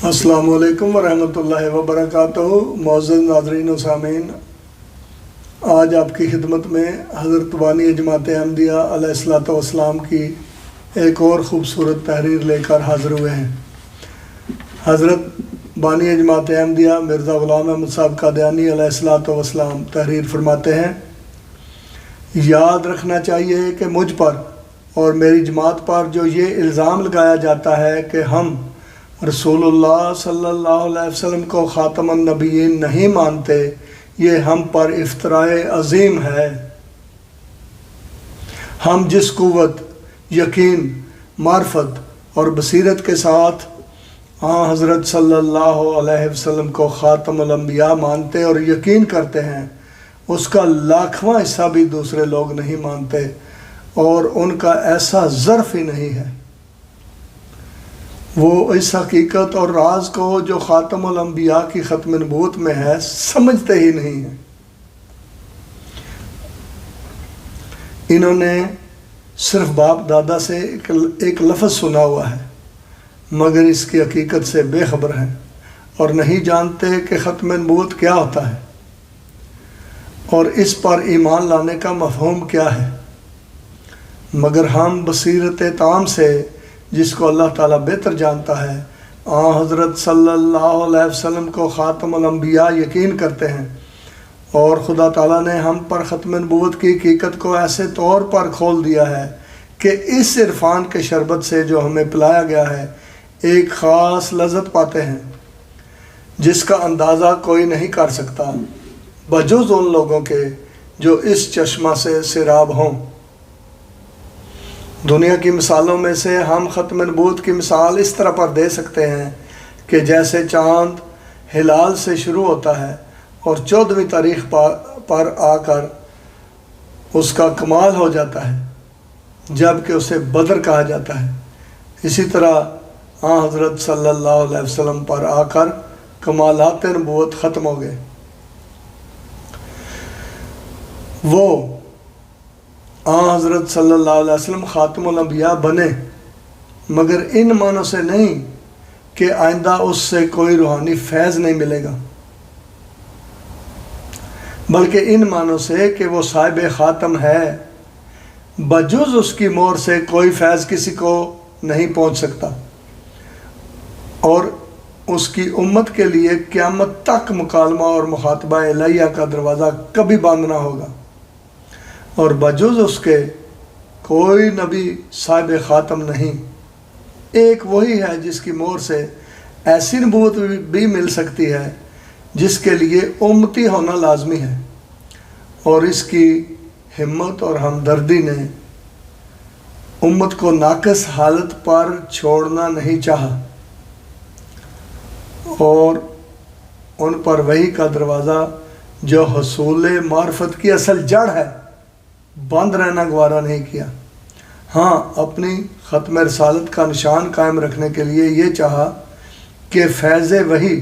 السلام علیکم ورحمۃ اللہ وبرکاتہ۔ معزز ناظرین و سامعین، آج آپ کی خدمت میں حضرت بانی جماعت احمدیہ علیہ الصلوۃ والسلام کی ایک اور خوبصورت تحریر لے کر حاضر ہوئے ہیں۔ حضرت بانی جماعت احمدیہ مرزا غلام احمد صاحب قادیانی علیہ الصلوۃ والسلام تحریر فرماتے ہیں، یاد رکھنا چاہیے کہ مجھ پر اور میری جماعت پر جو یہ الزام لگایا جاتا ہے کہ ہم رسول اللہ صلی اللہ علیہ وسلم کو خاتم النبیین نہیں مانتے، یہ ہم پر افتراء عظیم ہے۔ ہم جس قوت، یقین، معرفت اور بصیرت کے ساتھ حضرت صلی اللہ علیہ وسلم کو خاتم الانبیاء مانتے اور یقین کرتے ہیں، اس کا لاکھواں حصہ بھی دوسرے لوگ نہیں مانتے اور ان کا ایسا ظرف ہی نہیں ہے۔ وہ اس حقیقت اور راز کو جو خاتم الانبیاء کی ختم نبوت میں ہے سمجھتے ہی نہیں ہیں۔ انہوں نے صرف باپ دادا سے ایک لفظ سنا ہوا ہے، مگر اس کی حقیقت سے بے خبر ہیں اور نہیں جانتے کہ ختم نبوت کیا ہوتا ہے اور اس پر ایمان لانے کا مفہوم کیا ہے۔ مگر ہم بصیرت تام سے، جس کو اللہ تعالیٰ بہتر جانتا ہے، حضرت صلی اللہ علیہ وسلم کو خاتم الانبیاء یقین کرتے ہیں، اور خدا تعالیٰ نے ہم پر ختم نبوت کی حقیقت کو ایسے طور پر کھول دیا ہے کہ اس عرفان کے شربت سے جو ہمیں پلایا گیا ہے ایک خاص لذت پاتے ہیں جس کا اندازہ کوئی نہیں کر سکتا بجز ان لوگوں کے جو اس چشمہ سے سیراب ہوں۔ دنیا کی مثالوں میں سے ہم ختم نبوت کی مثال اس طرح پر دے سکتے ہیں کہ جیسے چاند ہلال سے شروع ہوتا ہے اور 14ویں تاریخ پر آ کر اس کا کمال ہو جاتا ہے، جب کہ اسے بدر کہا جاتا ہے، اسی طرح حضرت صلی اللہ علیہ وسلم پر آ کر کمالات نبوت ختم ہو گئے۔ وہ حضرت صلی اللہ علیہ وسلم خاتم الانبیاء بنے، مگر ان معنوں سے نہیں کہ آئندہ اس سے کوئی روحانی فیض نہیں ملے گا، بلکہ ان معنوں سے کہ وہ صاحب خاتم ہے، بجز اس کی مہر سے کوئی فیض کسی کو نہیں پہنچ سکتا، اور اس کی امت کے لیے قیامت تک مکالمہ اور مخاطبہ الہیہ کا دروازہ کبھی بند نہ ہوگا، اور بجز اس کے کوئی نبی صاحب خاتم نہیں۔ ایک وہی ہے جس کی مہر سے ایسی نبوت بھی مل سکتی ہے جس کے لیے امتی ہونا لازمی ہے، اور اس کی ہمت اور ہمدردی نے امت کو ناقص حالت پر چھوڑنا نہیں چاہا اور ان پر وحی کا دروازہ جو حصول معرفت کی اصل جڑ ہے بند رہنا گوارا نہیں کیا۔ اپنی ختم رسالت کا نشان قائم رکھنے کے لیے یہ چاہا کہ فیض وحی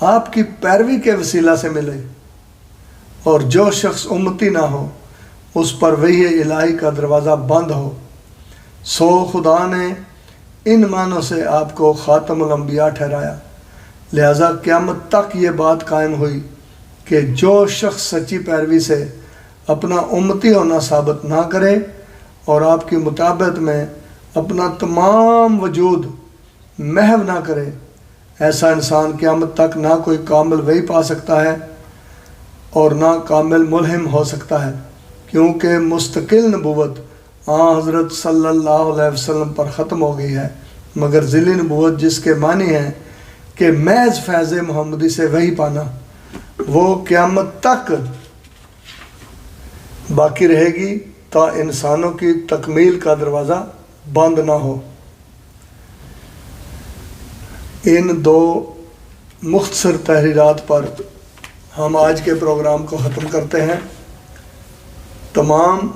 آپ کی پیروی کے وسیلہ سے ملے، اور جو شخص امتی نہ ہو اس پر وحی الہی کا دروازہ بند ہو۔ سو خدا نے ان معنوں سے آپ کو خاتم الانبیاء ٹھہرایا، لہذا قیامت تک یہ بات قائم ہوئی کہ جو شخص سچی پیروی سے اپنا امتی ہونا ثابت نہ کرے اور آپ کی مطابقت میں اپنا تمام وجود محو نہ کرے، ایسا انسان قیامت تک نہ کوئی کامل وحی پا سکتا ہے اور نہ کامل ملہم ہو سکتا ہے، کیونکہ مستقل نبوت حضرت صلی اللہ علیہ وسلم پر ختم ہو گئی ہے، مگر ذیلی نبوت جس کے معنی ہیں کہ محض فیض محمدی سے وحی پانا، وہ قیامت تک باقی رہے گی تا انسانوں کی تکمیل کا دروازہ بند نہ ہو۔ ان دو مختصر تحریرات پر ہم آج کے پروگرام کو ختم کرتے ہیں۔ تمام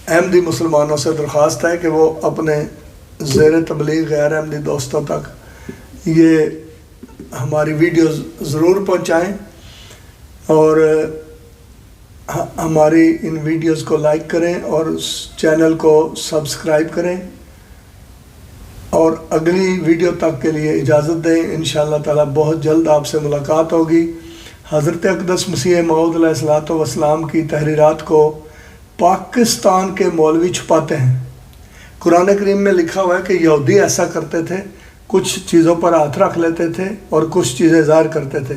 احمدی مسلمانوں سے درخواست ہے کہ وہ اپنے زیر تبلیغ غیر احمدی دوستوں تک یہ ہماری ویڈیوز ضرور پہنچائیں اور ہماری ان ویڈیوز کو لائک کریں اور اس چینل کو سبسکرائب کریں، اور اگلی ویڈیو تک کے لیے اجازت دیں، انشاءاللہ تعالی بہت جلد آپ سے ملاقات ہوگی۔ حضرت اقدس مسیح موعود علیہ الصلوۃ والسلام کی تحریرات کو پاکستان کے مولوی چھپاتے ہیں۔ قرآن کریم میں لکھا ہوا ہے کہ یہودی ایسا کرتے تھے، کچھ چیزوں پر ہاتھ رکھ لیتے تھے اور کچھ چیزیں ظاہر کرتے تھے۔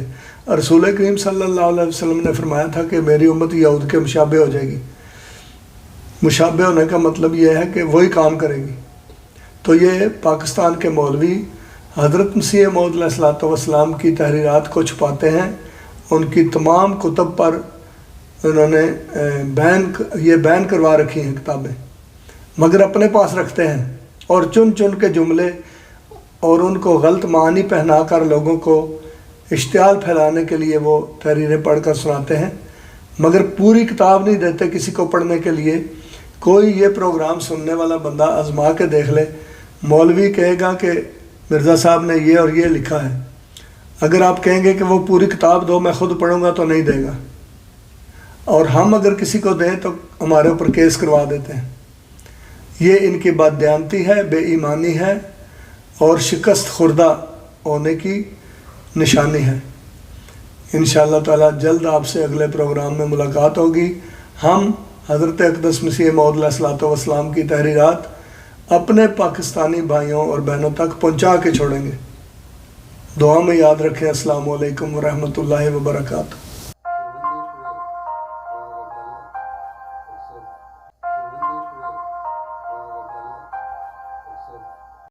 رسول کریم صلی اللہ علیہ وسلم نے فرمایا تھا کہ میری امت یہود کے مشابہ ہو جائے گی۔ مشابہ ہونے کا مطلب یہ ہے کہ وہی کام کرے گی۔ تو یہ پاکستان کے مولوی حضرت مسیح موعود علیہ الصلوۃ والسلام کی تحریرات کو چھپاتے ہیں، ان کی تمام کتب پر انہوں نے بین کروا رکھی ہیں کتابیں، مگر اپنے پاس رکھتے ہیں اور چن چن کے جملے اور ان کو غلط معنی پہنا کر لوگوں کو اشتعال پھیلانے کے لیے وہ تحریریں پڑھ کر سناتے ہیں، مگر پوری کتاب نہیں دیتے کسی کو پڑھنے کے لیے۔ کوئی یہ پروگرام سننے والا بندہ آزما کے دیکھ لے، مولوی کہے گا کہ مرزا صاحب نے یہ اور یہ لکھا ہے، اگر آپ کہیں گے کہ وہ پوری کتاب دو میں خود پڑھوں گا تو نہیں دے گا، اور ہم اگر کسی کو دیں تو ہمارے اوپر کیس کروا دیتے ہیں۔ یہ ان کی بددیانتی ہے، بے ایمانی ہے اور شکست خوردہ ہونے کی نشانی ہے۔ انشاءاللہ تعالی جلد آپ سے اگلے پروگرام میں ملاقات ہوگی۔ ہم حضرت اقدس مسیح موعود علیہ الصلوۃ والسلام کی تحریرات اپنے پاکستانی بھائیوں اور بہنوں تک پہنچا کے چھوڑیں گے۔ دعا میں یاد رکھیں۔ السلام علیکم ورحمۃ اللہ وبرکاتہ۔